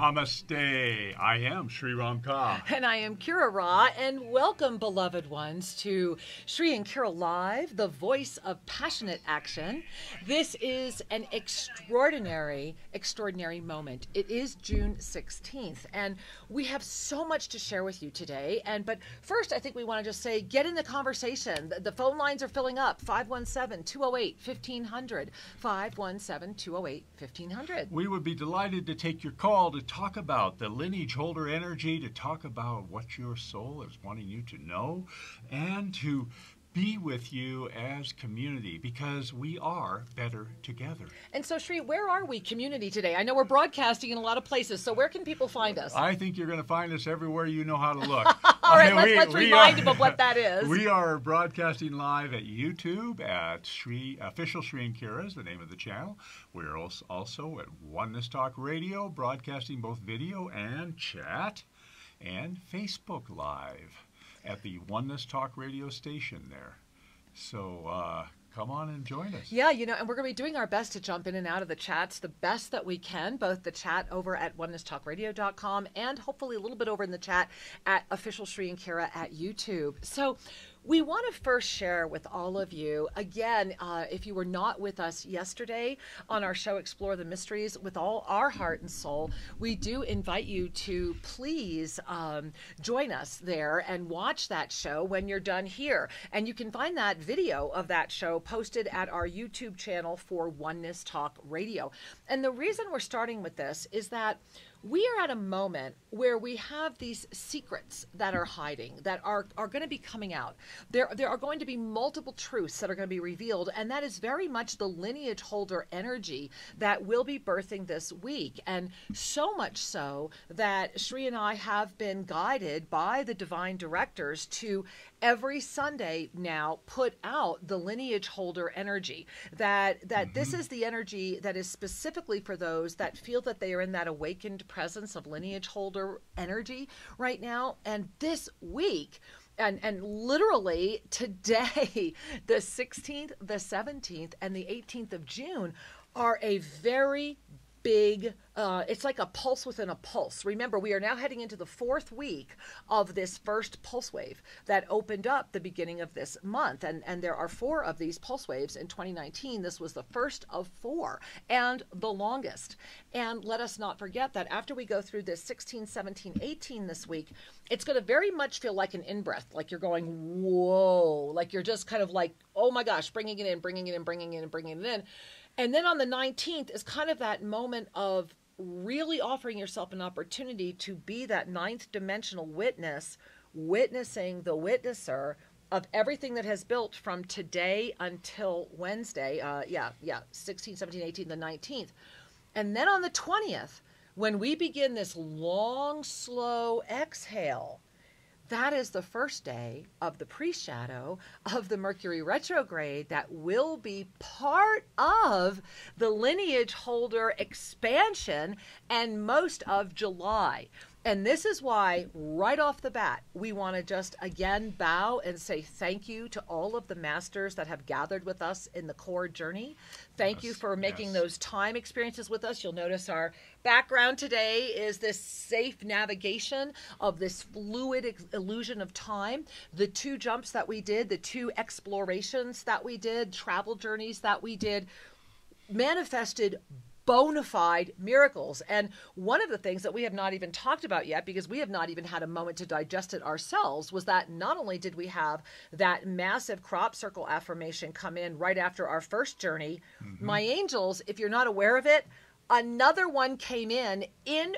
Namaste. I am Sri Ramka. And I am Kira Raa, and welcome, beloved ones, to Sri and Kira Live, the voice of passionate action. This is an extraordinary moment. It is June 16th, and we have so much to share with you today. But first, I think we want to just say, get in the conversation. The phone lines are filling up. 517-208-1500. 517-208-1500. We would be delighted to take your call to talk about the Lineage Holder Energy, to talk about what your soul is wanting you to know, and to be with you as community, because we are better together. And so, Sri, where are we community today? I know we're broadcasting in a lot of places, so where can people find us? I think you're going to find us everywhere you know how to look. All right, let's remind them of what that is. We are broadcasting live at YouTube at Official Sri and Kira is the name of the channel. We're also at Oneness Talk Radio, broadcasting both video and chat, and Facebook Live at the Oneness Talk radio station there. So come on and join us. Yeah, and we're going to be doing our best to jump in and out of the chats the best that we can, both the chat over at onenesstalkradio.com and hopefully a little bit over in the chat at Official Sri and Kira at YouTube. So we want to first share with all of you, again, if you were not with us yesterday on our show, Explore the Mysteries, with all our heart and soul, we do invite you to please join us there and watch that show when you're done here. And you can find that video of that show posted at our YouTube channel for Oneness Talk Radio. And the reason we're starting with this is that we are at a moment where we have these secrets that are hiding, that are going to be coming out. There are going to be multiple truths that are going to be revealed, and that is very much the lineage holder energy that will be birthing this week. And so much so that Sri and I have been guided by the divine directors to every Sunday now put out the lineage holder energy. That this is the energy that is specifically for those that feel that they are in that awakened presence of lineage holder energy right now. And this week, and literally today, the 16th, the 17th, and the 18th of June are a very big, it's like a pulse within a pulse. Remember, we are now heading into the 4th week of this first pulse wave that opened up the beginning of this month. And there are 4 of these pulse waves in 2019. This was the first of 4 and the longest. And let us not forget that after we go through this 16, 17, 18 this week, it's going to very much feel like an in-breath, like you're going, whoa, like you're just kind of like, oh my gosh, bringing it in, bringing it in, bringing it in, bringing it in. And then on the 19th is kind of that moment of really offering yourself an opportunity to be that 9th dimensional witness, witnessing the witnesser of everything that has built from today until Wednesday. 16, 17, 18, the 19th. And then on the 20th, when we begin this long, slow exhale, that is the first day of the pre-shadow of the Mercury retrograde that will be part of the lineage holder expansion and most of July. And this is why, right off the bat, we want to just again bow and say thank you to all of the masters that have gathered with us in the core journey. Thank you for making those time experiences with us. You'll notice our background today is this safe navigation of this fluid illusion of time. The 2 jumps that we did, the 2 explorations that we did, travel journeys that we did, manifested bona fide miracles. And one of the things that we have not even talked about yet, because we have not even had a moment to digest it ourselves, was that not only did we have that massive crop circle affirmation come in right after our first journey, my angels, if you're not aware of it, another one came in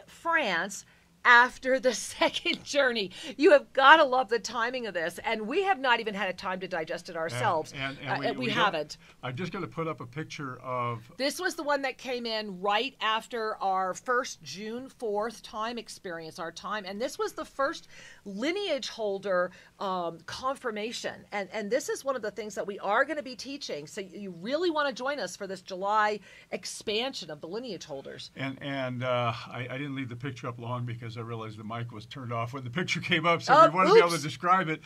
France after the second journey. You have got to love the timing of this. And we have not even had a time to digest it ourselves. And we haven't. I'm just going to put up a picture of... This was the one that came in right after our first June 4th time experience, our time. And this was the first lineage holder confirmation. And this is one of the things that we are going to be teaching. So you really want to join us for this July expansion of the lineage holders. And I didn't leave the picture up long because I realized the mic was turned off when the picture came up, so we wanted to be able to describe it.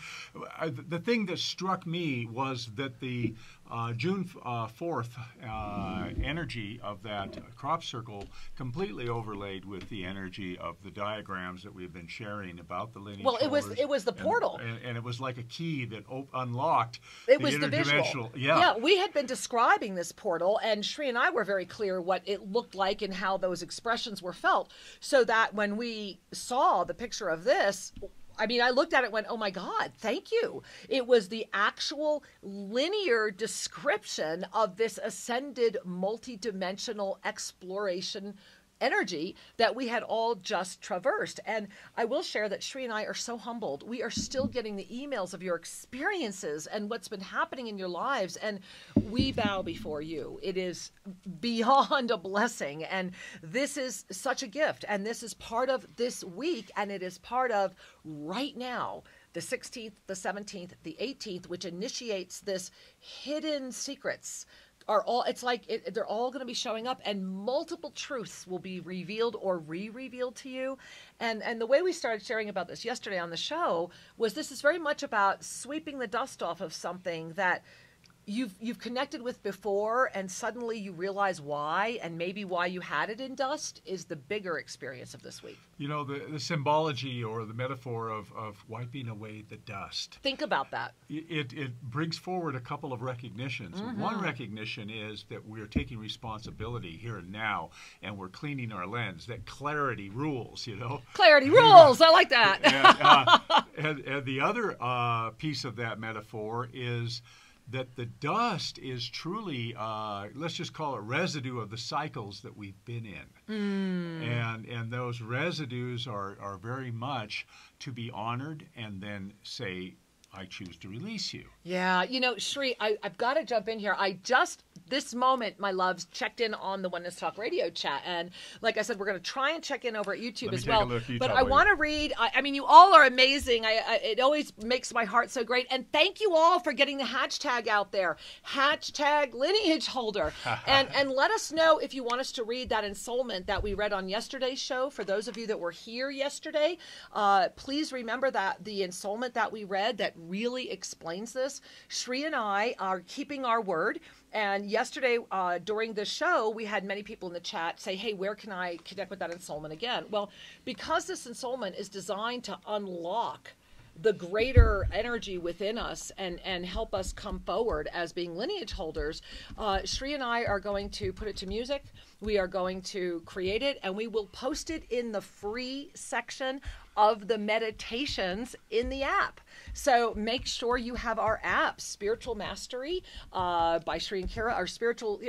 The thing that struck me was that the June 4th energy of that crop circle completely overlaid with the energy of the diagrams that we've been sharing about the lineage. Well, it was the portal, and it was like a key that unlocked. It was the visual. Yeah, we had been describing this portal, and Shri and I were very clear what it looked like and how those expressions were felt, so that when we saw the picture of this, I mean, I looked at it and went, oh my God, thank you. It was the actual linear description of this ascended multidimensional exploration energy that we had all just traversed. And I will share that Shri and I are so humbled. We are still getting the emails of your experiences and what's been happening in your lives. And we bow before you. It is beyond a blessing. And this is such a gift. And this is part of this week. And it is part of right now, the 16th, the 17th, the 18th, which initiates this hidden secrets. Are all, it's like they're all going to be showing up, and multiple truths will be revealed or re-revealed to you. And the way we started sharing about this yesterday on the show was this is very much about sweeping the dust off of something that you've connected with before, and suddenly you realize why, and maybe why you had it in dust is the bigger experience of this week. You know, the symbology or the metaphor of wiping away the dust. Think about that. It brings forward a couple of recognitions. Mm-hmm. One recognition is that we're taking responsibility here and now, and we're cleaning our lens. That clarity rules, you know. Clarity rules. I like that. and the other piece of that metaphor is that the dust is truly, let's just call it residue of the cycles that we've been in. And those residues are very much to be honored and then say, I choose to release you. Yeah, you know, Shri, I've got to jump in here. I just, this moment, my loves, checked in on the Oneness Talk Radio chat. And like I said, we're going to try and check in over at YouTube as well. But I want to read, I mean, you all are amazing. It always makes my heart so great. And thank you all for getting the hashtag out there. Hashtag Lineage Holder. and let us know if you want us to read that ensoulment that we read on yesterday's show. For those of you that were here yesterday, please remember that the ensoulment that we read that really explains this. Shri and I are keeping our word. And yesterday during the show, we had many people in the chat say, hey, where can I connect with that ensoulment again? Well, because this ensoulment is designed to unlock the greater energy within us and help us come forward as being lineage holders, Shri and I are going to put it to music. We are going to create it, and we will post it in the free section of the meditations in the app. So make sure you have our app, Spiritual Mastery by Shri and Kira, our Spiritual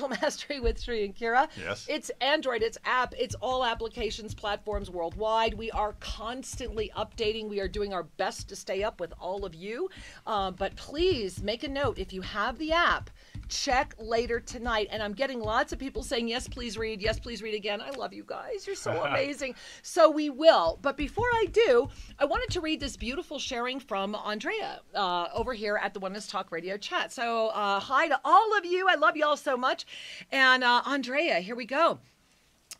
Mastery with Shri and Kira. Yes. It's Android, it's app, it's all applications, platforms worldwide. We are constantly updating. We are doing our best to stay up with all of you. But please make a note, if you have the app, check later tonight. And I'm getting lots of people saying, yes, please read. Yes, please read again. I love you guys. You're so amazing. So we will. But before I do, I wanted to read this beautiful sharing from Andrea over here at the Oneness Talk Radio chat. So hi to all of you. I love you all so much. And Andrea, here we go.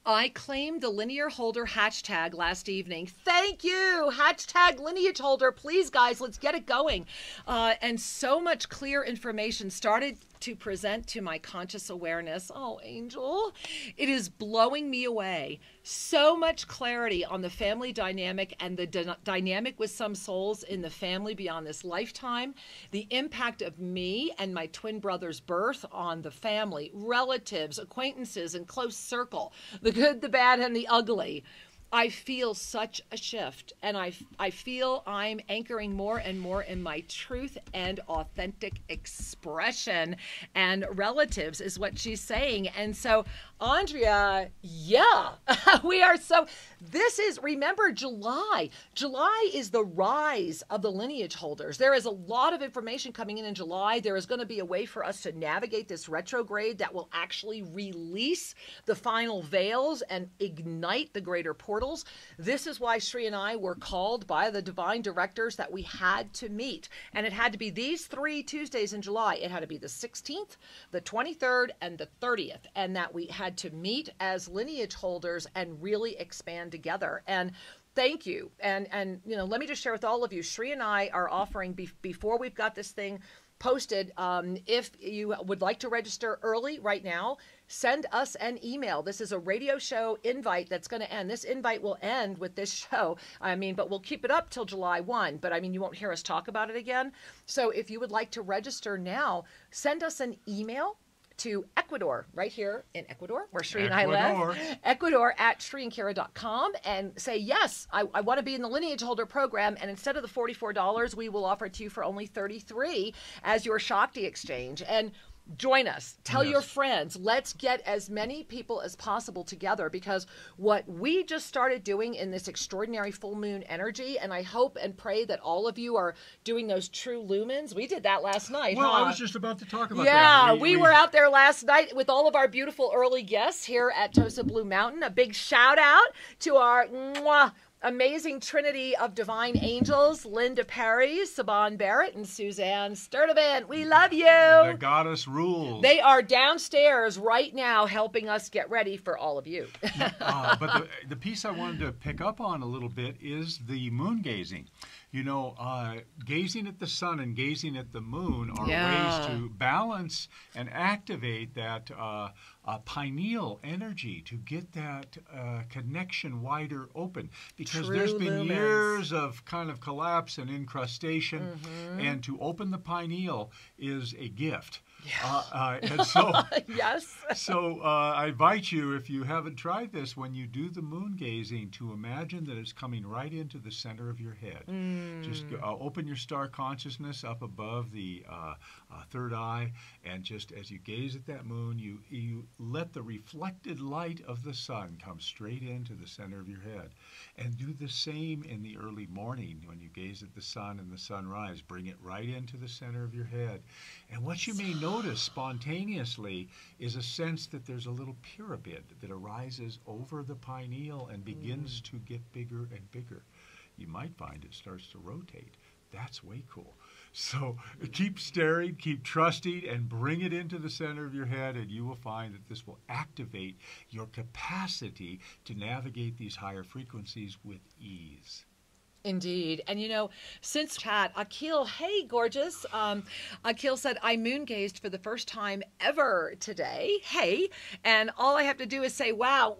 I claimed the Lineage Holder hashtag last evening. Thank you. Hashtag Lineage Holder. Please, guys, let's get it going. And so much clear information started to present to my conscious awareness. Oh, Angel, it is blowing me away. So much clarity on the family dynamic and the dynamic with some souls in the family beyond this lifetime, the impact of me and my twin brother's birth on the family, relatives, acquaintances, and close circle, the good, the bad, and the ugly. I feel such a shift, and I feel I'm anchoring more and more in my truth and authentic expression, and relatives is what she's saying. And so, Andrea, yeah, we are so, this is, remember July. July is the rise of the lineage holders. There is a lot of information coming in July. There is going to be a way for us to navigate this retrograde that will actually release the final veils and ignite the greater portals. This is why Shri and I were called by the divine directors that we had to meet. And it had to be these 3 Tuesdays in July. It had to be the 16th, the 23rd, and the 30th. And that we had to meet as lineage holders and really expand together. And thank you. And you know, let me just share with all of you, Shri and I are offering, before we've got this thing posted. If you would like to register early right now, send us an email. This is a radio show invite that's going to end. This invite will end with this show. But we'll keep it up till July 1. But you won't hear us talk about it again. So if you would like to register now, send us an email to Ecuador, right here in Ecuador, where Sri and I live. Ecuador at SriandKira.com, and say, yes, I want to be in the Lineage Holder program, and instead of the $44, we will offer it to you for only $33 as your Shakti exchange. And join us. Tell your friends. Let's get as many people as possible together, because what we just started doing in this extraordinary full moon energy, and I hope and pray that all of you are doing those true lumens. We did that last night. Well, I was just about to talk about that. Yeah, we were out there last night with all of our beautiful early guests here at Tosa Blue Mountain. A big shout out to our amazing trinity of divine angels, Linda Perry, Saban Barrett, and Suzanne Sturdivant. We love you. The goddess rules. They are downstairs right now helping us get ready for all of you. But the piece I wanted to pick up on a little bit is the moon gazing. Gazing at the sun and gazing at the moon are ways to balance and activate that pineal energy, to get that connection wider open. Because there's been years of kind of collapse and incrustation, and to open the pineal is a gift. Yeah. And so, So I invite you, if you haven't tried this, when you do the moon gazing, to imagine that it's coming right into the center of your head. Just open your star consciousness up above the third eye, and just as you gaze at that moon, you let the reflected light of the sun come straight into the center of your head. And do the same in the early morning when you gaze at the sun and the sunrise. Bring it right into the center of your head. And what you may notice spontaneously is a sense that there's a little pyramid that arises over the pineal and begins to get bigger and bigger. You might find it starts to rotate. That's way cool. So keep staring, keep trusting, and bring it into the center of your head, and you will find that this will activate your capacity to navigate these higher frequencies with ease. Indeed. And since chat, Akil, hey, gorgeous. Akil said, I moon gazed for the first time ever today. Hey. And all I have to do is say, wow.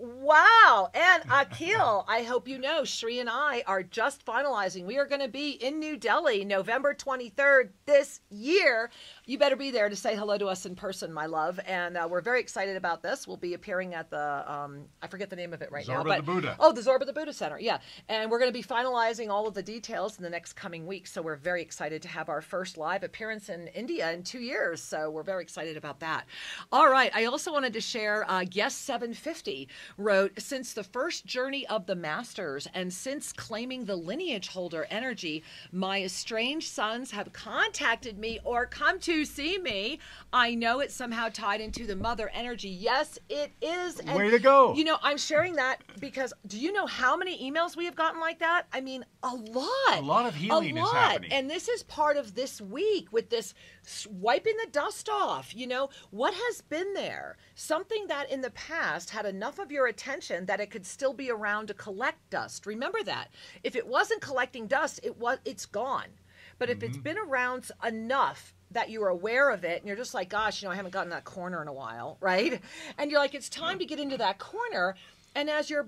And Akil, I hope you know, Sri and I are just finalizing. We are going to be in New Delhi, November 23rd this year. You better be there to say hello to us in person, my love. And we're very excited about this. We'll be appearing at the, I forget the name of it right now. Zorba the Buddha. Oh, the Zorba the Buddha Center. Yeah. And we're going to be finalizing all of the details in the next coming weeks. So we're very excited to have our first live appearance in India in 2 years. So we're very excited about that. All right. I also wanted to share, Guest 750 wrote, since the first journey of the masters and since claiming the lineage holder energy, my estranged sons have contacted me or come to see me. I know it's somehow tied into the mother energy. Yes, it is. And, way to go. I'm sharing that because do you know how many emails we have gotten like that? I mean, a lot. A lot of healing is happening. And this is part of this week with this wiping the dust off. What has been there? Something that in the past had enough of your attention that it could still be around to collect dust. Remember that. If it wasn't collecting dust, it's gone. But if it's been around enough that you're aware of it and you're just like, gosh, I haven't gotten that corner in a while, right? And you're like, it's time to get into that corner. And as you're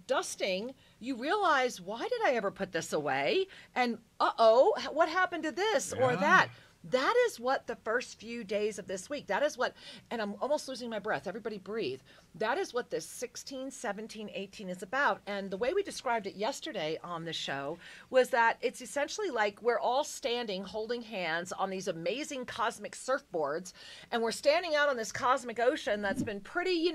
dusting, you realize, why did I ever put this away? And what happened to this or that? That is what the first few days of this week, and I'm almost losing my breath. Everybody breathe. That is what this 16, 17, 18 is about. And the way we described it yesterday on the show was that it's essentially like we're all standing holding hands on these amazing cosmic surfboards, and we're standing out on this cosmic ocean that's been pretty,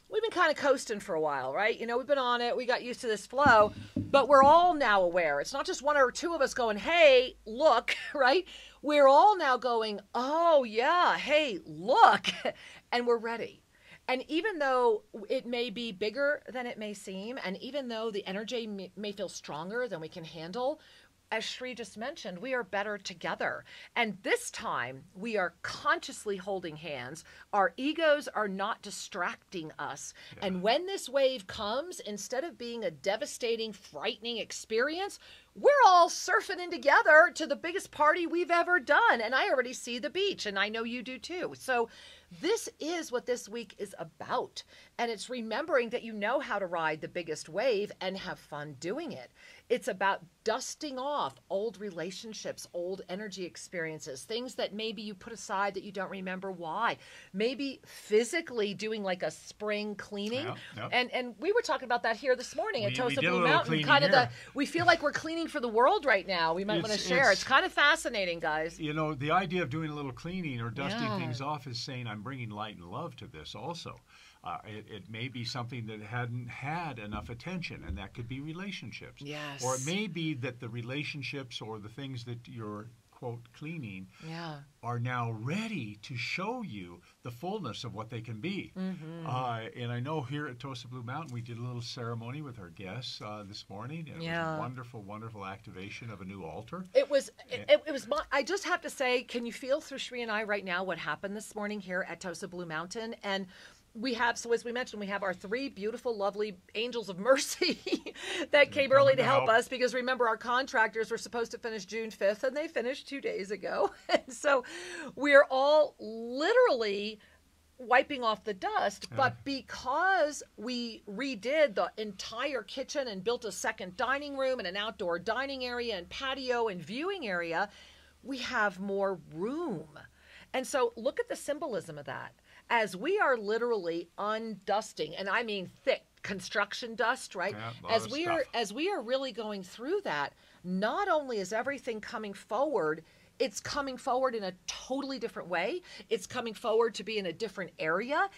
we've been kind of coasting for a while, right? We've been on it. We got used to this flow, but we're all now aware. It's not just one or two of us going, hey, look, right? We're all now going, oh, yeah, hey, look, and we're ready. And even though it may be bigger than it may seem, and even though the energy may feel stronger than we can handle, as Shri just mentioned, we are better together. And this time, we are consciously holding hands. Our egos are not distracting us. Yeah. And when this wave comes, instead of being a devastating, frightening experience, we're all surfing in together to the biggest party we've ever done. And I already see the beach, and I know you do too. So this is what this week is about. And it's remembering that you know how to ride the biggest wave and have fun doing it. It's about dusting off old relationships, old energy experiences, things that maybe you put aside that you don't remember why. Maybe physically doing like a spring cleaning. And we were talking about that here this morning at Tosa Blue Mountain. We feel like we're cleaning for the world right now. We might want to share. It's kind of fascinating, guys. You know, the idea of doing a little cleaning or dusting things off is saying I'm bringing light and love to this also. It may be something that hadn't had enough attention, and that could be relationships. Yes. Or it may be that the relationships or the things that you're, quote, cleaning are now ready to show you the fullness of what they can be. And I know here at Tosa Blue Mountain, we did a little ceremony with our guests this morning. And it was a wonderful, wonderful activation of a new altar. It was, I just have to say, can you feel through Shri and I right now what happened this morning here at Tosa Blue Mountain? And we have, so as we mentioned, we have our 3 beautiful, lovely angels of mercy that came early to help us, because remember, our contractors were supposed to finish June 5th and they finished 2 days ago. And so we're all literally wiping off the dust, but because we redid the entire kitchen and built a second dining room and an outdoor dining area and patio and viewing area, we have more room. And so look at the symbolism of that. As we are literally undusting, and I mean thick construction dust, right? As we are really going through that, not only is everything coming forward, it's coming forward in a totally different way. It's coming forward to be in a different area.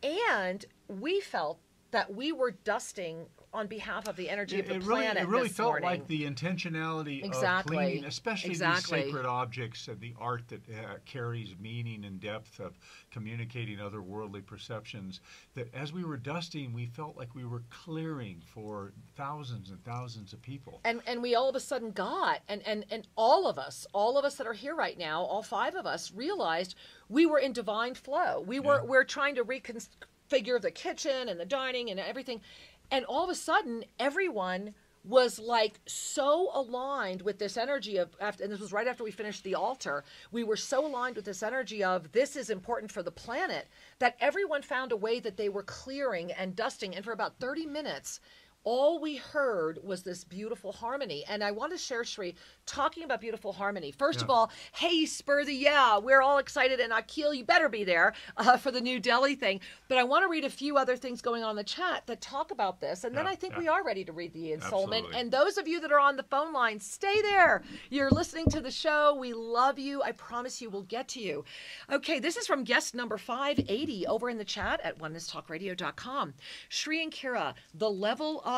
And we felt that we were dusting on behalf of the energy of the planet. It really felt like the intentionality of cleaning, especially these sacred objects and the art that carries meaning and depth of communicating otherworldly perceptions, that as we were dusting, we felt like we were clearing for thousands and thousands of people. And we all of a sudden got, and all of us that are here right now, all 5 of us realized we were in divine flow. We're trying to reconfigure the kitchen and the dining and everything. And all of a sudden, everyone was like so aligned with this energy of, and this was right after we finished the altar, we were so aligned with this energy of this is important for the planet, that everyone found a way that they were clearing and dusting. And for about 30 minutes, all we heard was this beautiful harmony. And I want to share, Shri, talking about beautiful harmony. First of all, hey, Spurthy, we're all excited. And Akil, you better be there for the new Delhi thing. But I want to read a few other things going on in the chat that talk about this. And then I think we are ready to read the ensoulment. And those of you that are on the phone line, stay there. You're listening to the show. We love you. I promise you we'll get to you. Okay, this is from guest number 580 over in the chat at onenesstalkradio.com. Shri and Kira, the level of,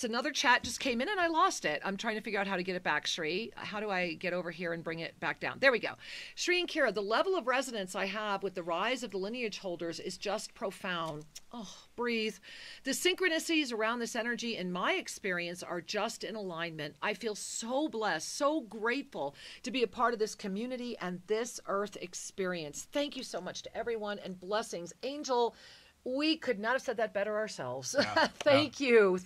another chat just came in and I lost it. I'm trying to figure out how to get it back, Shri. How do I get over here and bring it back down? There we go. Shri and Kira, the level of resonance I have with the rise of the lineage holders is just profound. Oh, breathe. The synchronicities around this energy, in my experience, are just in alignment. I feel so blessed, so grateful to be a part of this community and this earth experience. Thank you so much to everyone, and blessings. Angel, we could not have said that better ourselves. Thank you.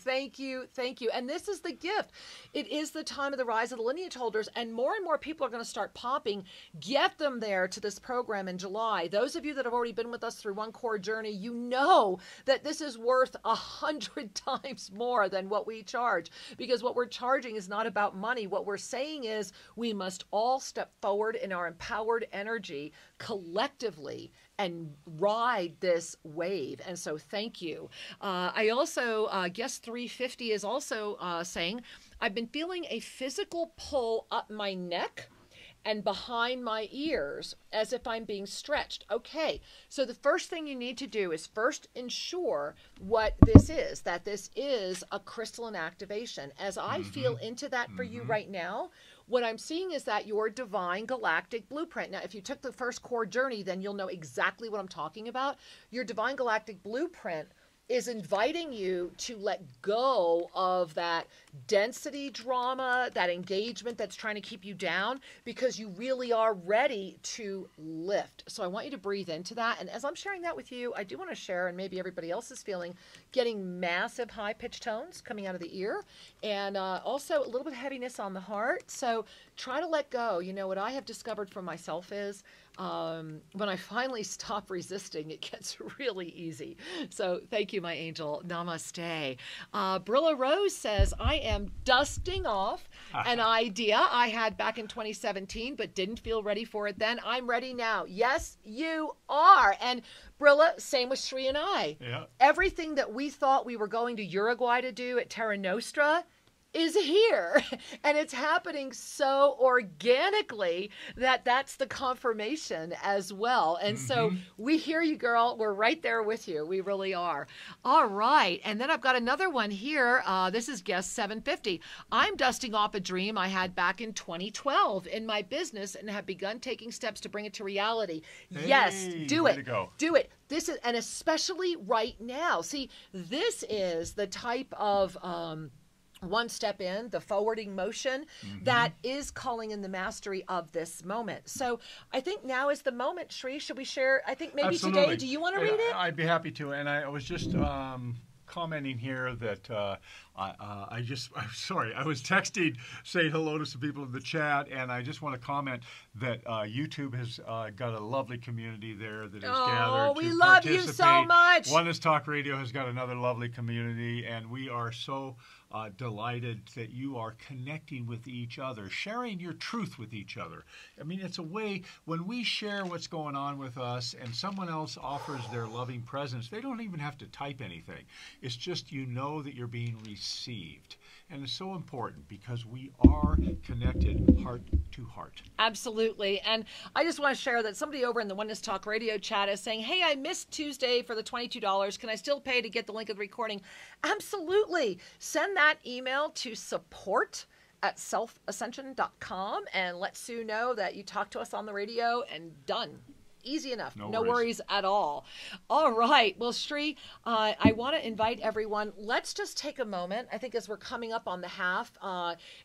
And this is the gift. It is the time of the rise of the lineage holders, and more people are going to start popping. Get them there to this program in July. Those of you that have already been with us through One Core Journey, you know that this is worth 100 times more than what we charge, because what we're charging is not about money. What we're saying is we must all step forward in our empowered energy collectively and ride this wave. And so thank you. I also, guest 350 is also saying, I've been feeling a physical pull up my neck and behind my ears as if I'm being stretched. Okay, so the first thing you need to do is first ensure what this is, that this is a crystalline activation. As I feel into that for you right now, what I'm seeing is that your divine galactic blueprint. Now, if you took the first core journey, then you'll know exactly what I'm talking about. Your divine galactic blueprint is inviting you to let go of that density drama, that engagement that's trying to keep you down, because you really are ready to lift. So I want you to breathe into that. And as I'm sharing that with you, I do want to share, and maybe everybody else is feeling, getting massive high-pitched tones coming out of the ear, and also a little bit of heaviness on the heart. So try to let go. You know, what I have discovered for myself is when I finally stop resisting, it gets really easy. So thank you, my angel. Namaste. Brilla Rose says, I am dusting off an idea I had back in 2017, but didn't feel ready for it then. I'm ready now. Yes, you are. And Brilla, same with Sri and I. Yeah. Everything that we thought we were going to Uruguay to do at Terra Nostra is here, and it's happening so organically that that's the confirmation as well. And so we hear you, girl. We're right there with you. We really are. All right. And then I've got another one here. This is guest 750. I'm dusting off a dream I had back in 2012 in my business and have begun taking steps to bring it to reality. Hey, yes, do way it. to go. Do it. This is, and especially right now. See, this is the type of one step in, the forwarding motion that is calling in the mastery of this moment. So I think now is the moment. Shri, should we share? I think maybe Absolutely. today, do you want to read it? I'd be happy to. And I was just commenting here that I'm sorry, I was texting, saying hello to some people in the chat, and I just want to comment that YouTube has got a lovely community there that has gathered to we love you participate. so much. Oneness Talk Radio has got another lovely community, and we are so delighted that you are connecting with each other, sharing your truth with each other. I mean, it's a way, when we share what's going on with us and someone else offers their loving presence, they don't even have to type anything. It's just, you know, that you're being received. And it's so important because we are connected heart to heart. Absolutely. And I just want to share that somebody over in the Oneness Talk Radio chat is saying, hey, I missed Tuesday for the $22. Can I still pay to get the link of the recording? Absolutely. Send that email to support@selfascension.com and let Sue know that you talked to us on the radio, and done. Easy enough. No worries at all. All right. Well, Shri, I want to invite everyone. Let's just take a moment, I think, as we're coming up on the half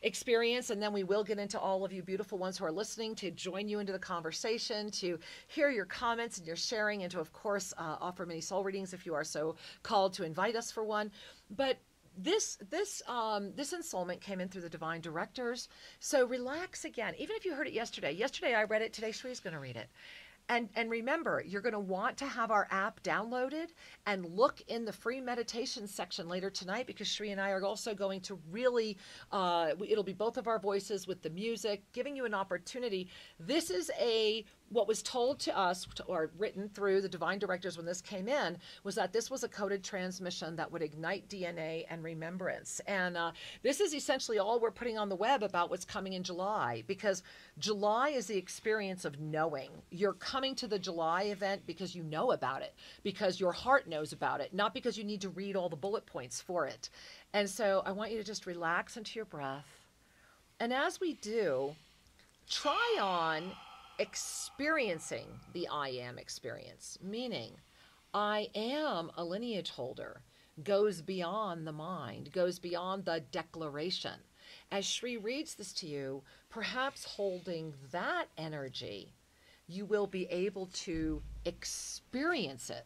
experience, and then we will get into all of you beautiful ones who are listening, to join you into the conversation, to hear your comments and your sharing, and to, of course, offer many soul readings if you are so called to invite us for one. But this ensoulment came in through the divine directors. So relax again. Even if you heard it yesterday. Yesterday I read it. Today Shri's going to read it. And remember, you're going to want to have our app downloaded and look in the free meditation section later tonight, because Shri and I are also going to really, it'll be both of our voices with the music, giving you an opportunity. This is what was told to us, or written through the divine directors when this came in, was that this was a coded transmission that would ignite DNA and remembrance. And this is essentially all we're putting on the web about what's coming in July, because July is the experience of knowing. You're coming to the July event because you know about it, because your heart knows about it, not because you need to read all the bullet points for it. And so I want you to just relax into your breath. And as we do, try on experiencing the I am experience, meaning I am a lineage holder, goes beyond the mind, goes beyond the declaration. As Shri reads this to you, perhaps holding that energy, you will be able to experience it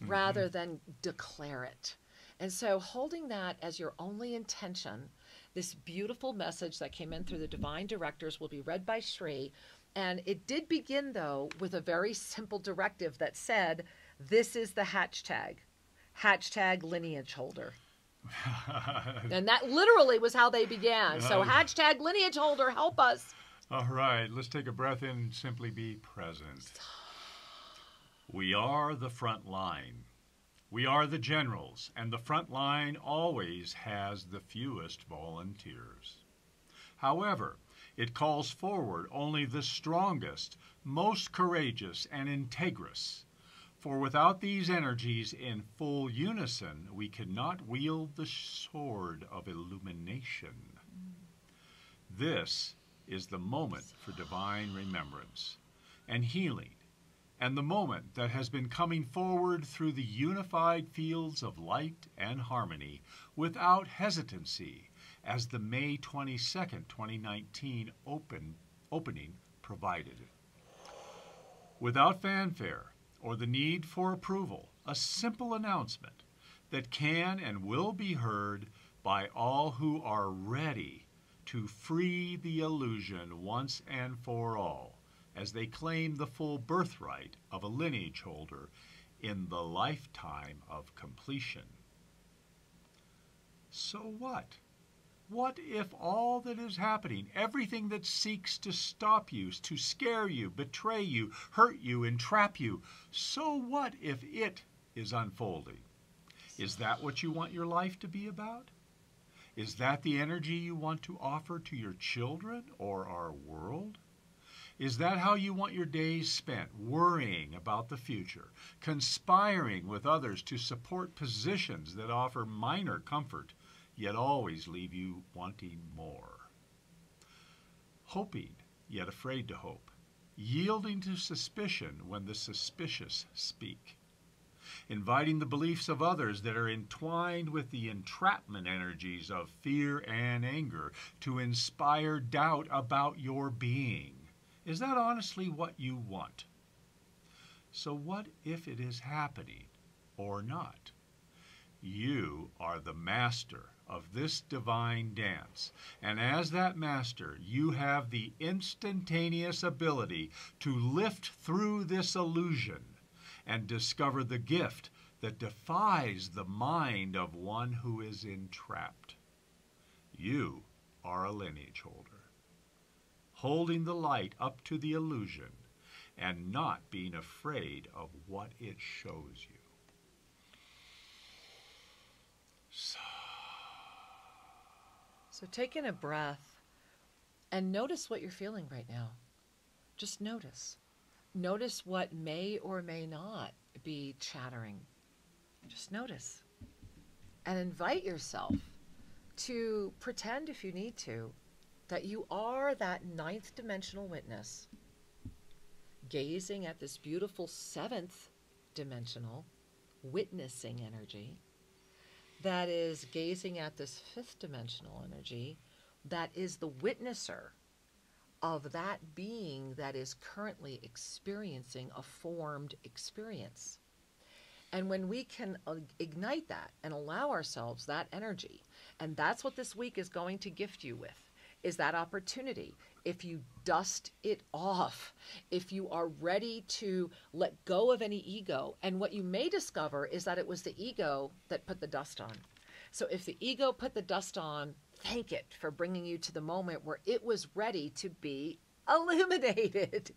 rather than declare it. And so holding that as your only intention, this beautiful message that came in through the divine directors will be read by Shri. And it did begin, though, with a very simple directive that said, this is the hashtag lineage holder. And that literally was how they began. So hashtag lineage holder, help us. All right, let's take a breath in and simply be present. We are the front line. We are the generals, and the front line always has the fewest volunteers. However, it calls forward only the strongest, most courageous, and integrous. For without these energies in full unison, we cannot wield the sword of illumination. This is the moment for divine remembrance and healing and the moment that has been coming forward through the unified fields of light and harmony without hesitancy, as the May 22nd, 2019 opening provided. Without fanfare or the need for approval, a simple announcement that can and will be heard by all who are ready to free the illusion once and for all, as they claim the full birthright of a lineage holder in the lifetime of completion. So what? What if all that is happening, everything that seeks to stop you, to scare you, betray you, hurt you, entrap you, so what if it is unfolding? Is that what you want your life to be about? Is that the energy you want to offer to your children or our world? Is that how you want your days spent, worrying about the future, conspiring with others to support positions that offer minor comfort, yet always leave you wanting more? Hoping, yet afraid to hope, yielding to suspicion when the suspicious speak, inviting the beliefs of others that are entwined with the entrapment energies of fear and anger to inspire doubt about your being. Is that honestly what you want? So what if it is happening or not? You are the master of this divine dance, and as that master, you have the instantaneous ability to lift through this illusion and discover the gift that defies the mind of one who is entrapped. You are a lineage holder, holding the light up to the illusion and not being afraid of what it shows you. So take in a breath and notice what you're feeling right now. Just notice. Notice what may or may not be chattering. Just notice. And invite yourself to pretend, if you need to, that you are that ninth dimensional witness gazing at this beautiful seventh dimensional witnessing energy that is gazing at this fifth dimensional energy that is the witnesser of that being that is currently experiencing a formed experience. And when we can ignite that and allow ourselves that energy, and that's what this week is going to gift you with, is that opportunity. If you dust it off, if you are ready to let go of any ego, and what you may discover is that it was the ego that put the dust on. So if the ego put the dust on, thank it for bringing you to the moment where it was ready to be illuminated,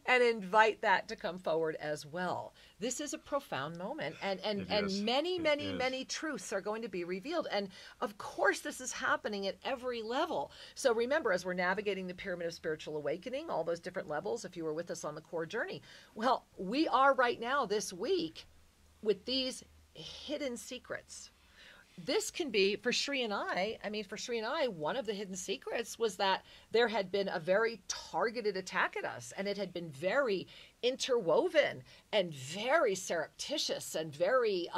and invite that to come forward as well. This is a profound moment, and many truths are going to be revealed. And of course, this is happening at every level. So remember, as we're navigating the pyramid of spiritual awakening, all those different levels, if you were with us on the core journey, well, we are right now this week with these hidden secrets. This can be, for Sri and I, one of the hidden secrets was that there had been a very targeted attack at us, and it had been very interwoven and very surreptitious and very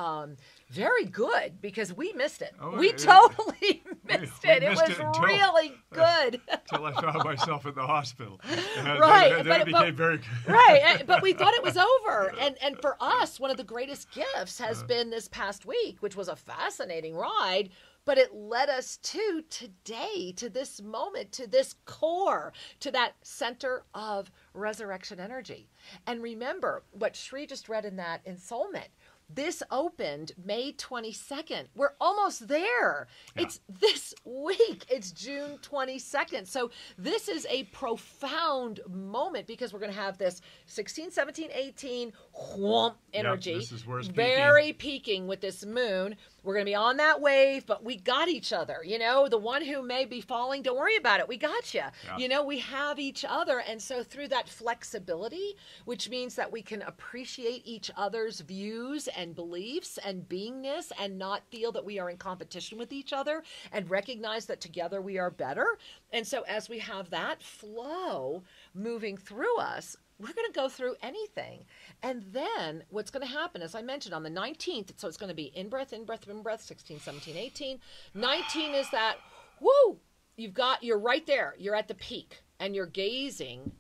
good, because we missed it. We totally missed it. It was really good. Until I found myself in the hospital. Right. Then it became very good. Right. But we thought it was over. And for us, one of the greatest gifts has been this past week, which was a fascinating ride. But it led us to today, to this moment, to this core, to that center of resurrection energy. And remember what Sri just read in that ensoulment. This opened May 22nd. We're almost there. Yeah. It's this week. It's June 22nd. So this is a profound moment, because we're going to have this 16, 17, 18 whoomp energy. Yep, this is where it's very peaking with this moon. We're going to be on that wave, but we got each other. You know, the one who may be falling, don't worry about it. We got you. Yeah. You know, we have each other. And so through that flexibility, which means that we can appreciate each other's views and beliefs and beingness, and not feel that we are in competition with each other, and recognize that together we are better. And so as we have that flow moving through us, we're going to go through anything. And then what's going to happen, as I mentioned, on the 19th, so it's going to be in-breath, in-breath, in-breath, 16, 17, 18. 19 is that, woo, you're right there. You're at the peak and you're gazing.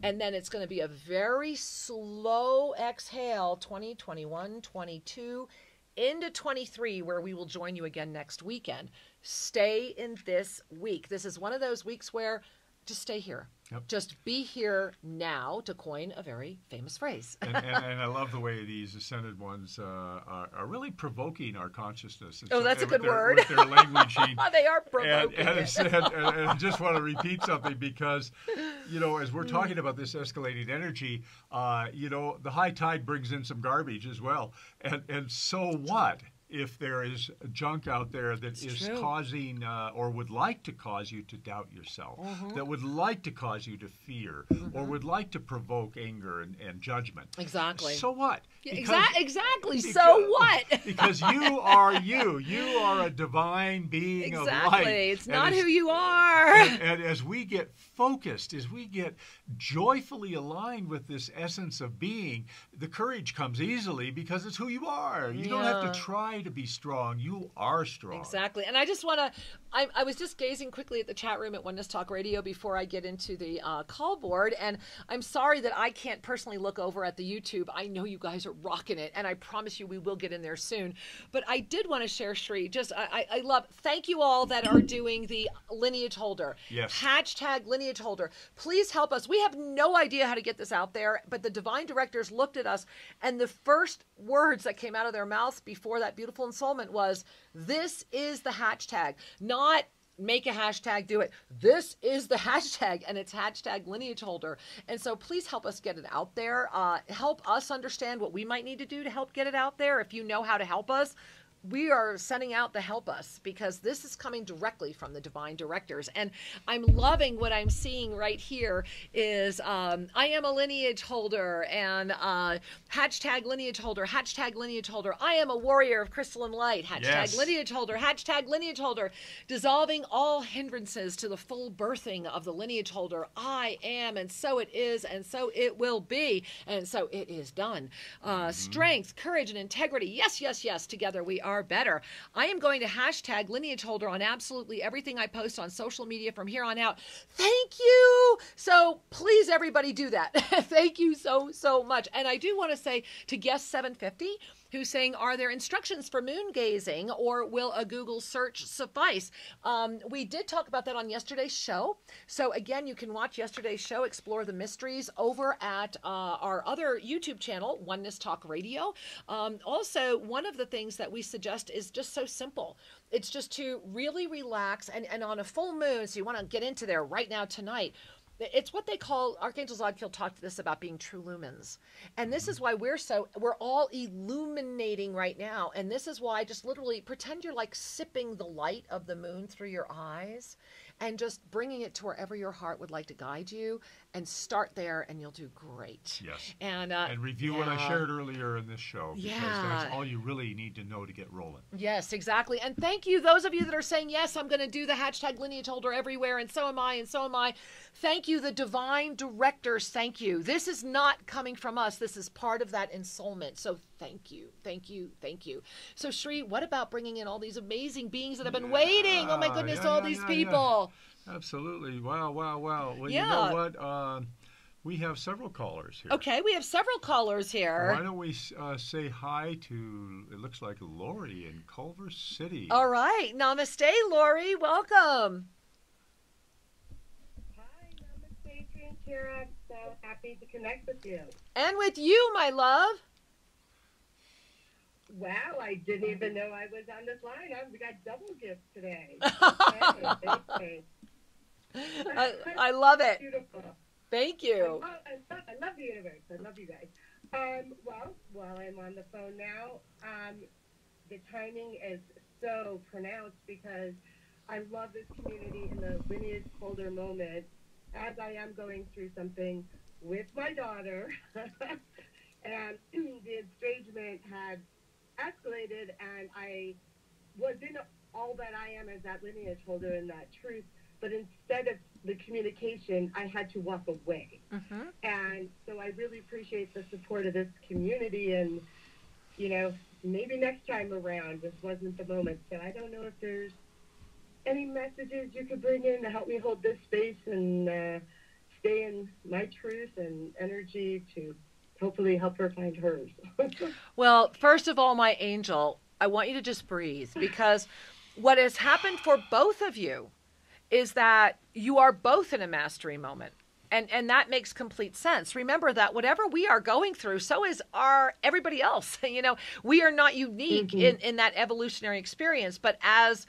And then it's going to be a very slow exhale, 20, 21, 22, into 23, where we will join you again next weekend. Stay in this week. This is one of those weeks where just stay here. Yep. Just be here now, to coin a very famous phrase. and I love the way these ascended ones are really provoking our consciousness. Oh, that's a good word. With their languaging. They are provoking. And I just want to repeat something because, as we're talking about this escalating energy, the high tide brings in some garbage as well. And so what? If there is junk out there that is causing or would like to cause you to doubt yourself, that would like to cause you to fear, or would like to provoke anger and judgment. Exactly. So what? Exactly. So what? Because you are you. You are a divine being of light. Exactly. It's not who you are. And as we get focused, as we get joyfully aligned with this essence of being, the courage comes easily because it's who you are. You don't have to try to be strong. You are strong. Exactly. And I just want to, I was just gazing quickly at the chat room at Oneness Talk Radio before I get into the call board. And I'm sorry that I can't personally look over at the YouTube. I know you guys are rocking it. And I promise you we will get in there soon. But I did want to share, Shri, I love, thank you all that are doing the Lineage Holder. Yes. Hashtag Lineage Holder. Please help us. We have no idea how to get this out there, but the divine directors looked at us, and the first words that came out of their mouths before that beautiful ensoulment was, this is the hashtag. Not make a hashtag, do it. This is the hashtag, and it's hashtag Lineage Holder. And so please help us get it out there. Help us understand what we might need to do to help get it out there. If you know how to help us, we are sending out the help us, because this is coming directly from the divine directors. And I'm loving what I'm seeing right here is I am a lineage holder, and hashtag lineage holder, hashtag lineage holder. I am a warrior of crystalline light, hashtag lineage holder, hashtag lineage holder. Dissolving all hindrances to the full birthing of the lineage holder. I am, and so it is, and so it will be, and so it is done. Strength, courage, and integrity. Yes, yes, yes. Together we are better. I am going to hashtag Lineage Holder on absolutely everything I post on social media from here on out. Thank you. So please, everybody, do that. Thank you so, so much. And I do want to say to guest 750, who's saying, are there instructions for moon gazing, or will a Google search suffice? We did talk about that on yesterday's show. So again, you can watch yesterday's show, Explore the Mysteries, over at our other YouTube channel, Oneness Talk Radio. Also, one of the things that we suggest is just so simple. It's just to really relax, and on a full moon, so you want to get into there right now tonight. It's what they call, Archangel Zadkiel talked to this about being true lumens. And this is why we're all illuminating right now. And this is why just literally pretend you're like sipping the light of the moon through your eyes, and just bringing it to wherever your heart would like to guide you, and start there, and you'll do great. Yes. And review what I shared earlier in this show, because that's all you really need to know to get rolling. Yes, exactly. And thank you, those of you that are saying, yes, I'm going to do the hashtag Lineage Holder everywhere, and so am I, and so am I. Thank you, the divine directors. Thank you. This is not coming from us. This is part of that ensoulment. So thank you, thank you, thank you. So Shri, what about bringing in all these amazing beings that have been waiting? Oh my goodness, all these people. Absolutely. Wow, wow, wow. Well, you know what? We have several callers here. Okay, we have several callers here. Why don't we say hi to, it looks like Lori in Culver City. All right. Namaste, Lori. Welcome. Hi, namaste, Kira. I'm so happy to connect with you. And with you, my love. Wow, I didn't even know I was on this line. We got double gifts today. Okay. I love it. Beautiful. Thank you. I love the universe. I love you guys. Well, while I'm on the phone now, the timing is so pronounced, because I love this community in the Lineage Holder moment, as I am going through something with my daughter. And the estrangement had escalated, and I was in all that I am as that lineage holder and that truth but instead of the communication, I had to walk away. Mm-hmm. And so I really appreciate the support of this community, and, you know, maybe next time around this wasn't the moment. So I don't know if there's any messages you could bring in to help me hold this space and stay in my truth and energy to hopefully help her find hers. Well, first of all, my angel, I want you to just breathe, because what has happened for both of you is that you are both in a mastery moment. And that makes complete sense. Remember that whatever we are going through, so is everybody else. You know, we are not unique in that evolutionary experience. But as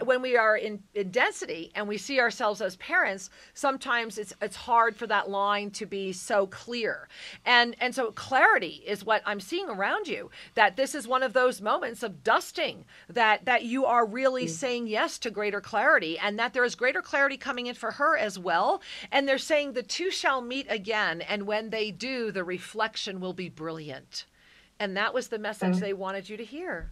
when we are in density and we see ourselves as parents, sometimes it's hard for that line to be so clear. And so clarity is what I'm seeing around you. That this is one of those moments of dusting, that you are really saying yes to greater clarity, and that there is greater clarity coming in for her as well. And they're saying the two shall meet again, and when they do, the reflection will be brilliant. And that was the message they wanted you to hear.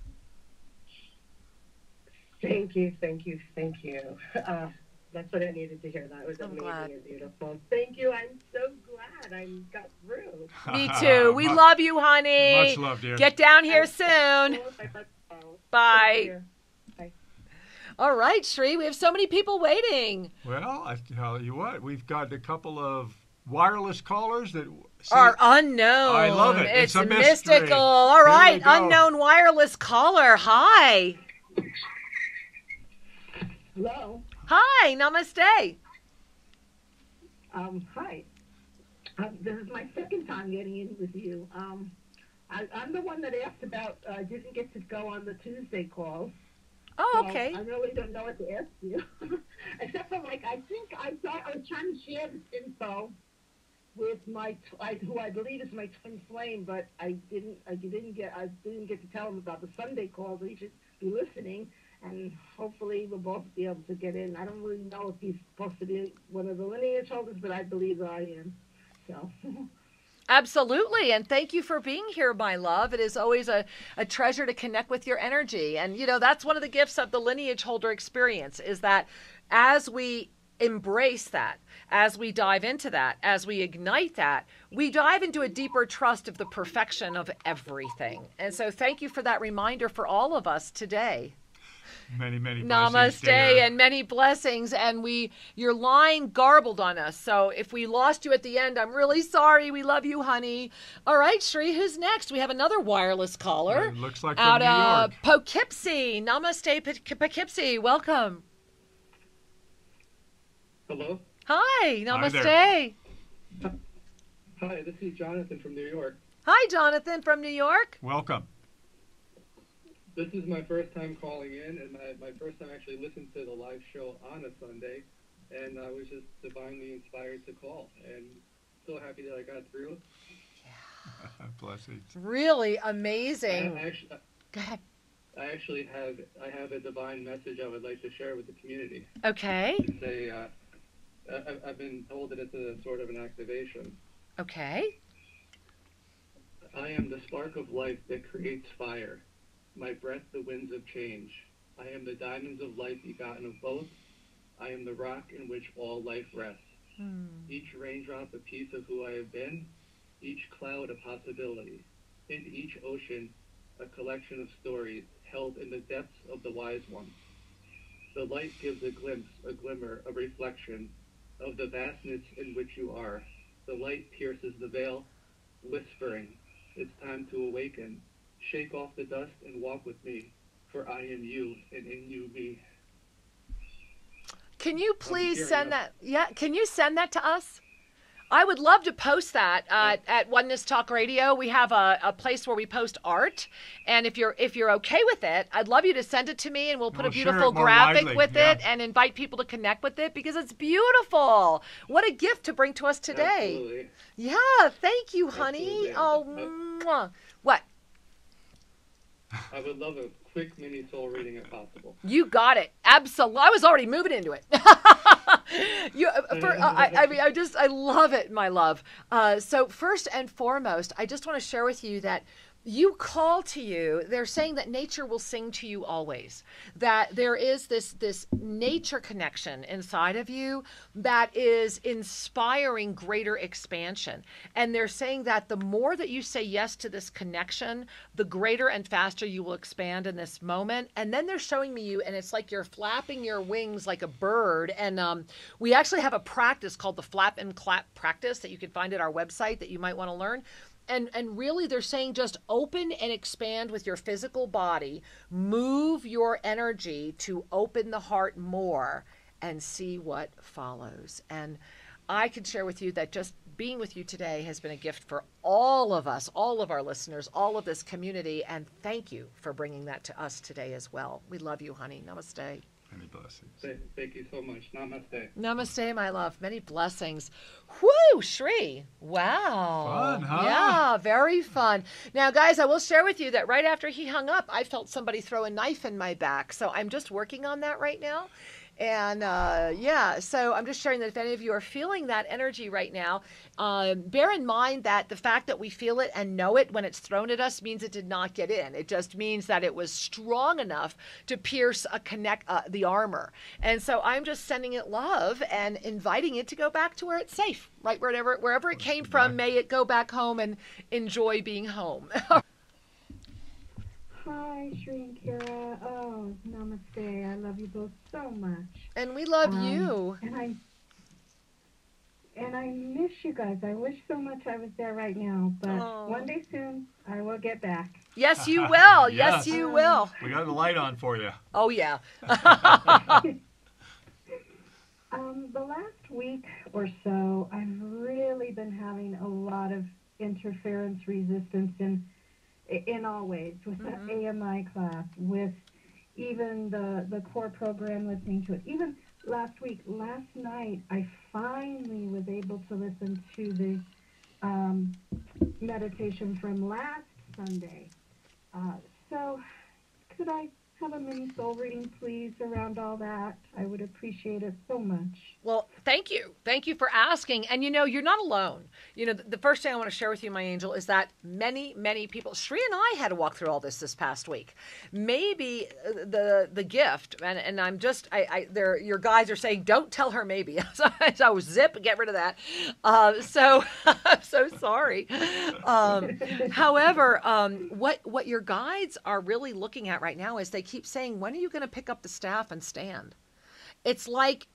Thank you, thank you, thank you. That's what I needed to hear. That was amazing and beautiful. Thank you. I'm so glad I got through. Me too. We love you, honey. Much love, dear. Get down here soon. Bye. Bye. All right, Sri, we have so many people waiting. Well, I tell you what, we've got a couple of wireless callers that are unknown. I love it. It's a mystical. mystery. All right, unknown wireless caller. Hi. Hello. Hi, namaste. Hi. This is my second time getting in with you. I'm the one that asked about, didn't get to go on the Tuesday call. Oh, okay. So I really don't know what to ask you. Except for, like, I thought I was trying to share this info with who I believe is my twin flame, but I didn't get to tell him about the Sunday calls. He should be listening, and hopefully we'll both be able to get in. I don't really know if he's supposed to be one of the lineage holders, but I believe I am. So. Absolutely. And thank you for being here, my love. It is always a treasure to connect with your energy. And, you know, that's one of the gifts of the lineage holder experience, is that as we embrace that, as we dive into that, as we ignite that, we dive into a deeper trust of the perfection of everything. And so thank you for that reminder for all of us today. Many blessings. Namaste and many blessings. And your line garbled on us. So if we lost you at the end, I'm really sorry. We love you, honey. All right, Sri, who's next? We have another wireless caller. Looks like out from New York. of Poughkeepsie. Namaste, Poughkeepsie. Welcome. Hello. Hi. Namaste. Hi, this is Jonathan from New York. Hi, Jonathan from New York. Welcome. This is my first time calling in, and my first time actually listening to the live show on a Sunday, and I was just divinely inspired to call, and so happy that I got through. Yeah. Blessings. Really amazing. Go ahead. I have a divine message I would like to share with the community. Okay. It's I've been told that it's a sort of an activation. Okay. I am the spark of life that creates fire. My breath, the winds of change. I am the diamonds of life begotten of both. I am the rock in which all life rests. Each raindrop a piece of who I have been, each cloud a possibility, and each ocean a collection of stories held in the depths of the wise one. The light gives a glimpse, a glimmer, a reflection of the vastness in which you are. The light pierces the veil, whispering, it's time to awaken. Shake off the dust and walk with me, for I am you, and in you me. Can you please send that? Yeah, can you send that to us? I would love to post that at Oneness Talk Radio. We have a place where we post art, and if you're okay with it, I'd love you to send it to me, and we'll put a beautiful graphic with it and invite people to connect with it, because it's beautiful. What a gift to bring to us today. Absolutely. Yeah, thank you, honey. Absolutely. Oh, mwah. What? I would love a quick mini soul reading if possible. You got it. Absolutely. I was already moving into it. I love it, my love. So first and foremost, I just want to share with you that you call to you. They're saying that nature will sing to you always, that there is this nature connection inside of you that is inspiring greater expansion. And they're saying that the more that you say yes to this connection, the greater and faster you will expand in this moment. And then they're showing me you, and it's like you're flapping your wings like a bird. And we actually have a practice called the flap and clap practice that you can find at our website that you might want to learn. And really, they're saying just open and expand with your physical body. Move your energy to open the heart more and see what follows. And I can share with you that just being with you today has been a gift for all of us, all of our listeners, all of this community. And thank you for bringing that to us today as well. We love you, honey. Namaste. Many blessings. Thank you so much. Namaste. Namaste, my love. Many blessings. Whoo, Shri. Wow. Fun, huh? Yeah, very fun. Now, guys, I will share with you that right after he hung up, I felt somebody throw a knife in my back. So I'm just working on that right now. And yeah, so I'm just sharing that if any of you are feeling that energy right now, bear in mind that the fact that we feel it and know it when it's thrown at us means it did not get in. It just means that it was strong enough to pierce the armor. And so I'm just sending it love and inviting it to go back to where it's safe, right? Wherever it came from, may it go back home and enjoy being home. Hi, Shri and Kira. Oh, namaste. I love you both so much. And we love you. And I miss you guys. I wish so much I was there right now. But one day soon, I will get back. Yes, you will. Yes. Yes, you will. We got the light on for you. Oh, yeah. The last week or so, I've really been having a lot of interference resistance in all ways, with the AMI class, with even the core program, listening to it. Even last night, I finally was able to listen to the meditation from last Sunday. So could I have a mini soul reading, please, around all that? I would appreciate it so much. Well, thank you. Thank you for asking. And, you're not alone. The first thing I want to share with you, my angel, is that many, many people, Shri and I had to walk through all this past week. Maybe the gift, and I'm just, your guys are saying, don't tell her maybe. So zip, get rid of that. So I'm so sorry. However, what your guides are really looking at right now is they keep saying, when are you going to pick up the staff and stand? It's like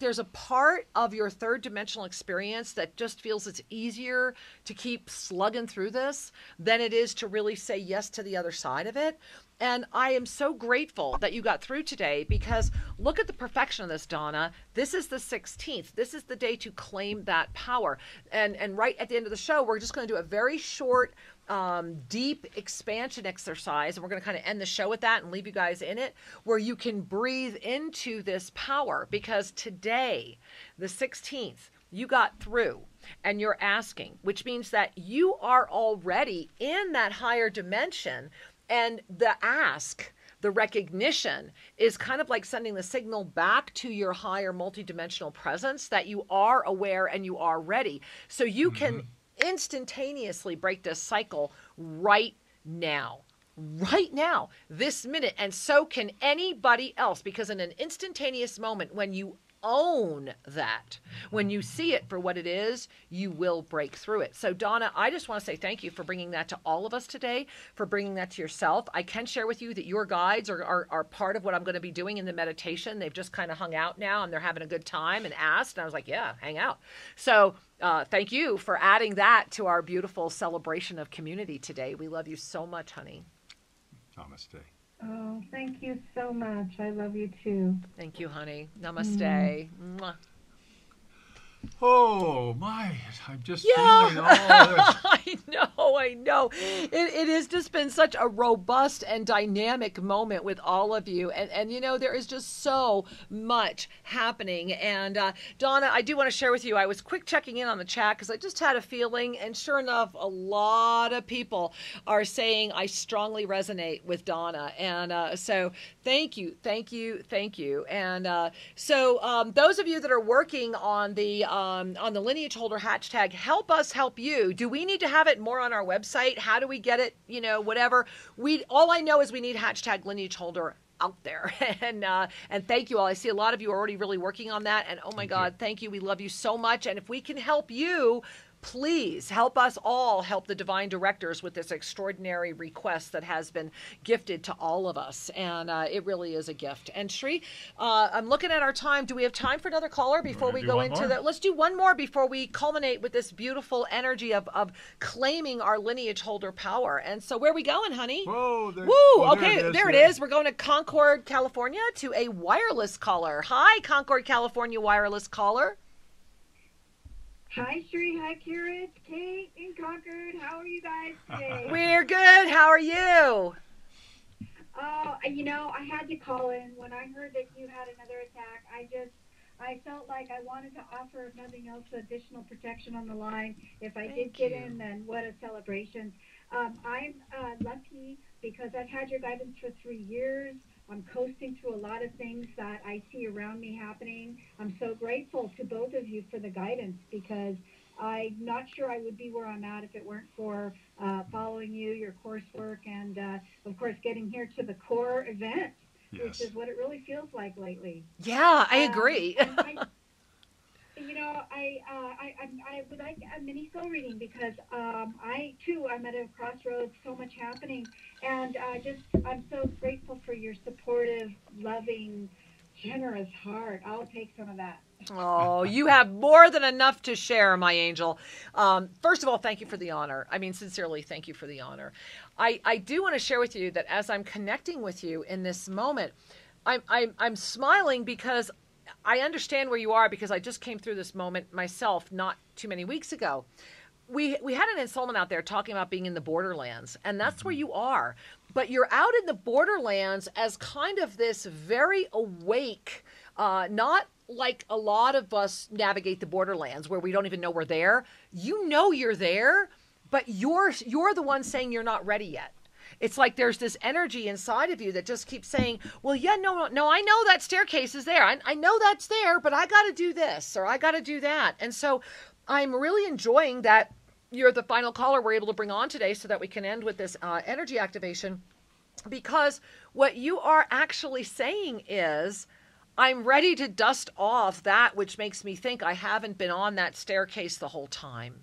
there's a part of your third dimensional experience that just feels it's easier to keep slugging through this than it is to really say yes to the other side of it. And I am so grateful that you got through today, because look at the perfection of this, Donna. This is the 16th. This is the day to claim that power. And right at the end of the show, we're just going to do a very short, deep expansion exercise. And we're going to kind of end the show with that and leave you guys in it, where you can breathe into this power. Because today, the 16th, you got through and you're asking, which means that you are already in that higher dimension. And the ask, the recognition, is kind of like sending the signal back to your higher multidimensional presence that you are aware and you are ready. So you can instantaneously break this cycle right now, this minute. And so can anybody else, because in an instantaneous moment, when you own that, when you see it for what it is, you will break through it. So Donna, I just want to say thank you for bringing that to all of us today, for bringing that to yourself. I can share with you that your guides are part of what I'm going to be doing in the meditation. They've just kind of hung out now and they're having a good time and asked, and I was like, yeah, hang out. So thank you for adding that to our beautiful celebration of community today. We love you so much, honey. Namaste. Oh, thank you so much. I love you too. Thank you, honey. Namaste. Mwah. Oh, my. I'm just feeling all this. I know. It has just been such a robust and dynamic moment with all of you. And there is just so much happening. And Donna, I do want to share with you, I was quick checking in on the chat because I just had a feeling. And sure enough, a lot of people are saying I strongly resonate with Donna. And so Thank you, thank you, thank you. And so those of you that are working on the Lineage Holder hashtag, help us help you. Do we need to have it more on our website? How do we get it? You know, whatever. All I know is we need hashtag Lineage Holder out there. And thank you all. I see a lot of you are already really working on that. And oh my God, thank you. We love you so much. And if we can help you, please help us all help the divine directors with this extraordinary request that has been gifted to all of us. And it really is a gift. And Shri, I'm looking at our time. Do we have time for another caller before we go into that? Let's do one more before we culminate with this beautiful energy of claiming our lineage holder power. And so where are we going, honey? Whoa, Okay, there it is. We're going to Concord, California to a wireless caller. Hi, Concord, California wireless caller. Hi, Shri. Hi, Kira. It's Kate in Concord. How are you guys today? We're good. How are you? I had to call in when I heard that you had another attack. I felt like I wanted to offer, if nothing else, additional protection on the line. If I did get in, then what a celebration. I'm lucky because I've had your guidance for 3 years. I'm coasting through a lot of things that I see around me happening. I'm so grateful to both of you for the guidance because I'm not sure I would be where I'm at if it weren't for following you, your coursework, and, of course, getting here to the core event, which is what it really feels like lately. Yeah, I agree. I would like a mini soul reading because I, too, I'm at a crossroads, so much happening. And I'm so grateful for your supportive, loving, generous heart. I'll take some of that. Oh, you have more than enough to share, my angel. First of all, thank you for the honor. I mean, sincerely, thank you for the honor. I do want to share with you that as I'm connecting with you in this moment, I'm smiling because I understand where you are because I just came through this moment myself not too many weeks ago. We had an installment out there talking about being in the borderlands, and that's where you are. But you're out in the borderlands as kind of this very awake, not like a lot of us navigate the borderlands where we don't even know we're there. You know you're there, but you're the one saying you're not ready yet. It's like there's this energy inside of you that just keeps saying, well, yeah, no, I know that staircase is there. I know that's there, but I got to do this or I got to do that. And so I'm really enjoying that you're the final caller we're able to bring on today so that we can end with this energy activation, because what you are actually saying is, I'm ready to dust off that which makes me think I haven't been on that staircase the whole time,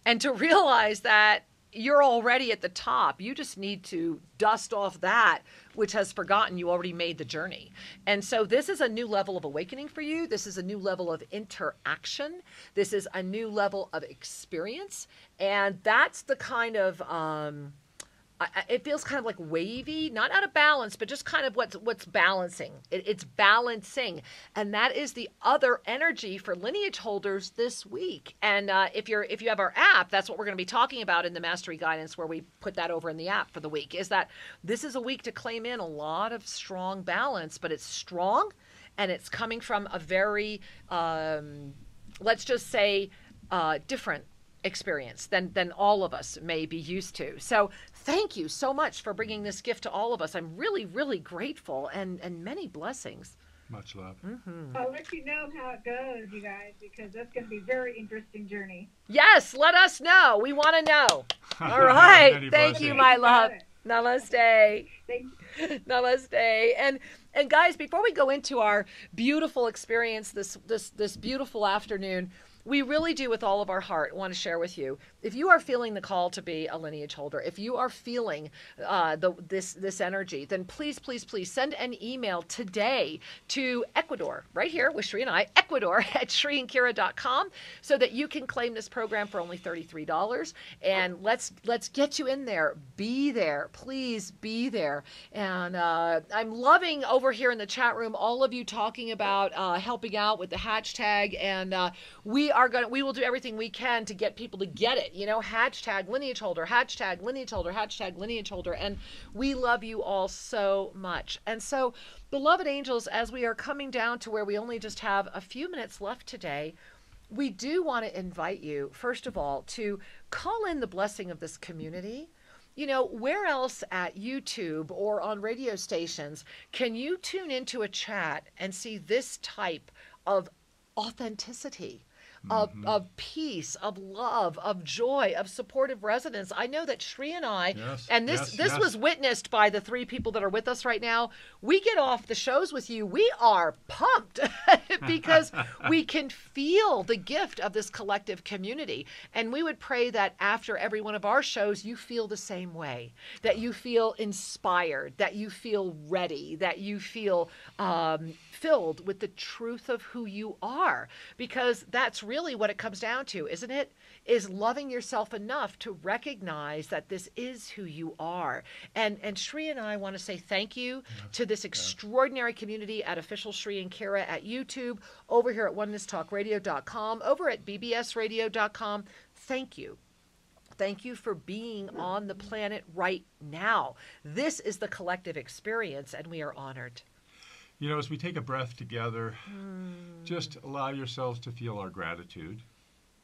and to realize that you're already at the top. You just need to dust off that which has forgotten you already made the journey. And so this is a new level of awakening for you. This is a new level of interaction. This is a new level of experience. And that's the kind of, it feels kind of like wavy, not out of balance, but just kind of what's balancing. It's balancing. And that is the other energy for lineage holders this week. And if you have our app, that's what we're going to be talking about in the Mastery Guidance, where we put that over in the app for the week, is that this is a week to claim in a lot of strong balance, but it's strong and it's coming from a very, let's just say, different experience than all of us may be used to. So thank you so much for bringing this gift to all of us. I'm really, really grateful, and many blessings. Much love. Mm-hmm. I'll let you know how it goes, you guys, because that's going to be a very interesting journey. Yes, let us know. We want to know. All right. Thank you, my love. Namaste. Namaste. And guys, before we go into our beautiful experience this beautiful afternoon, we really do, with all of our heart, want to share with you, if you are feeling the call to be a lineage holder, if you are feeling this energy, then please, please, please send an email today to Ecuador, right here with Shri and I, Ecuador at shriandkira.com, so that you can claim this program for only $33. And let's get you in there. Be there. Please be there. And I'm loving over here in the chat room all of you talking about helping out with the hashtag, and we will do everything we can to get people to get it. You know, hashtag lineage holder, hashtag lineage holder, hashtag lineage holder. And we love you all so much. And so, beloved angels, as we are coming down to where we only just have a few minutes left today, we do want to invite you, first of all, to call in the blessing of this community, you know, where else at YouTube or on radio stations can you tune into a chat and see this type of authenticity? Of peace, of love, of joy, of supportive resonance. I know that Shri and I, Yes, and yes, this yes. was witnessed by the 3 people that are with us right now. We get off the shows with you, we are pumped because we can feel the gift of this collective community. And we would pray that after every one of our shows, you feel the same way, that you feel inspired, that you feel ready, that you feel filled with the truth of who you are, because that's really what it comes down to, isn't it? Is loving yourself enough to recognize that this is who you are. And Shri and I want to say thank you to this extraordinary community at Official Shri and Kira at YouTube, over here at onenesstalkradio.com, over at bbsradio.com. Thank you. Thank you for being on the planet right now. This is the collective experience, and we are honored. You know, as we take a breath together, just allow yourselves to feel our gratitude.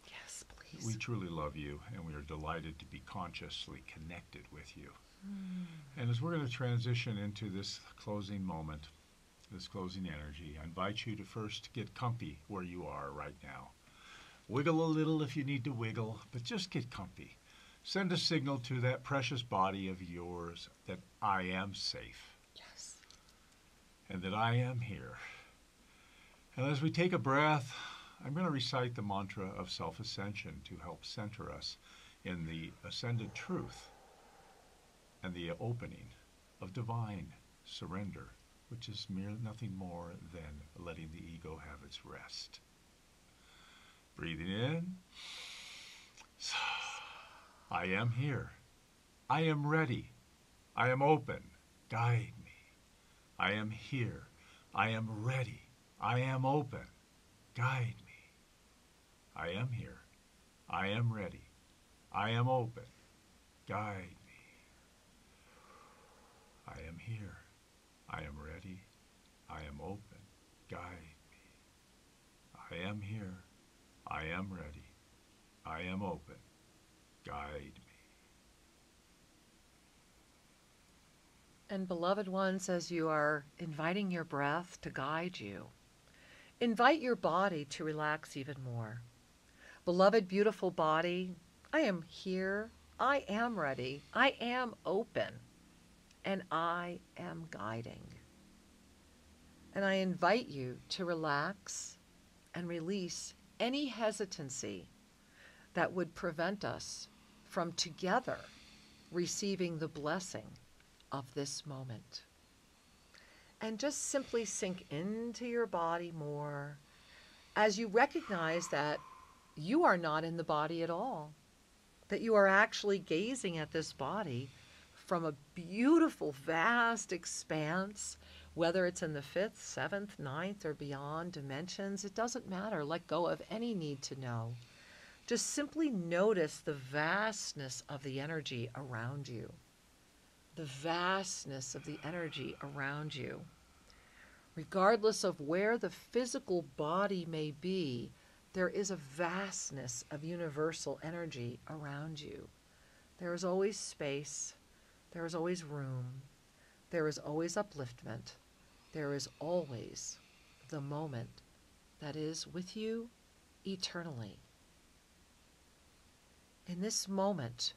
Yes, please. We truly love you, and we are delighted to be consciously connected with you. And as we're going to transition into this closing moment, this closing energy, I invite you to first get comfy where you are right now. Wiggle a little if you need to wiggle, but just get comfy. Send a signal to that precious body of yours that I am safe. Yes. And that I am here. And as we take a breath, I'm going to recite the mantra of self-ascension to help center us in the ascended truth and the opening of divine surrender, which is nothing more than letting the ego have its rest. Breathing in. I am here. I am ready. I am open. Guide me. I am here. I am ready. I am open. Guide me. I am here. I am ready. I am open. Guide me. I am here. I am ready. I am open. Guide me. I am here. I am ready. I am open. Guide me. And beloved ones, as you are inviting your breath to guide you, invite your body to relax even more. Beloved, beautiful body, I am here. I am ready. I am open. And I am guiding. And I invite you to relax and release any hesitancy that would prevent us from together receiving the blessing of this moment. And just simply sink into your body more as you recognize that you are not in the body at all, that you are actually gazing at this body from a beautiful, vast expanse, whether it's in the 5th, 7th, 9th, or beyond dimensions. It doesn't matter. Let go of any need to know. Just simply notice the vastness of the energy around you. The vastness of the energy around you. Regardless of where the physical body may be, there is a vastness of universal energy around you. There is always space. There is always room. There is always upliftment. There is always the moment that is with you eternally. In this moment,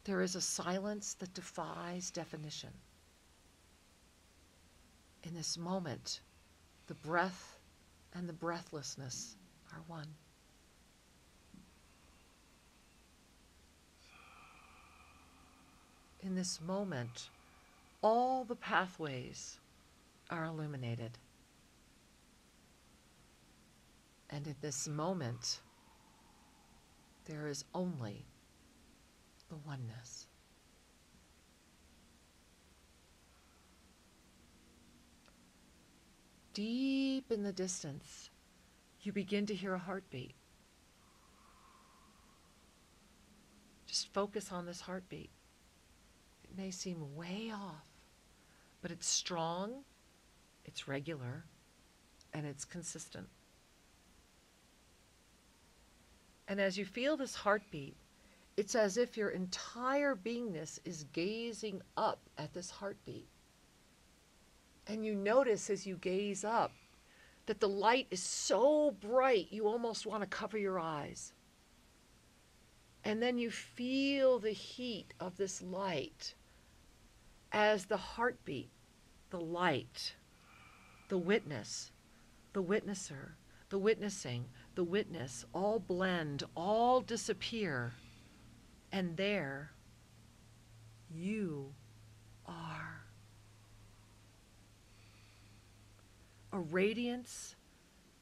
there is a silence that defies definition. In this moment, the breath and the breathlessness are one. In this moment, all the pathways are illuminated. And in this moment, there is only the oneness. Deep in the distance, you begin to hear a heartbeat. Just focus on this heartbeat. It may seem way off, but it's strong, it's regular, and it's consistent. And as you feel this heartbeat, It's as if your entire beingness is gazing up at this heartbeat. And you notice as you gaze up that the light is so bright you almost want to cover your eyes. And then you feel the heat of this light as the heartbeat, the light, the witness, the witnesser, the witnessing, the witness, all blend, all disappear. And there you are. A radiance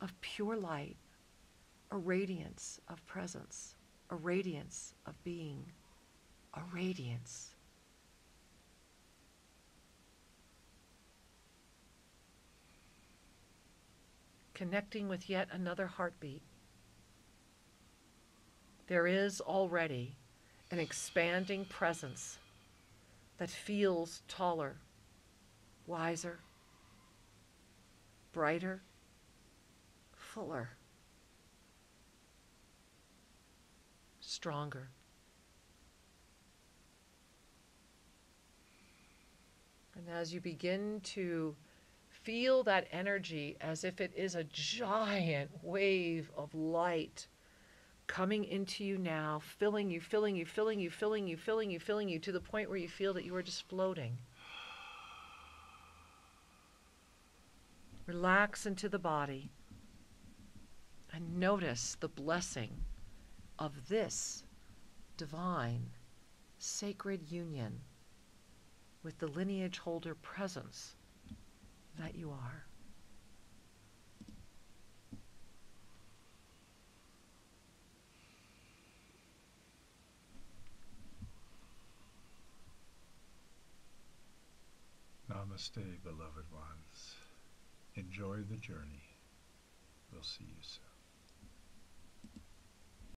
of pure light, a radiance of presence, a radiance of being, a radiance. Connecting with yet another heartbeat. There is already an expanding presence that feels taller, wiser, brighter, fuller, stronger. And as you begin to feel that energy as if it is a giant wave of light coming into you now, filling you, filling you, filling you, filling you, filling you, filling you, to the point where you feel that you are just floating. Relax into the body and notice the blessing of this divine, sacred union with the lineage holder presence that you are. Namaste, beloved ones. Enjoy the journey. We'll see you soon.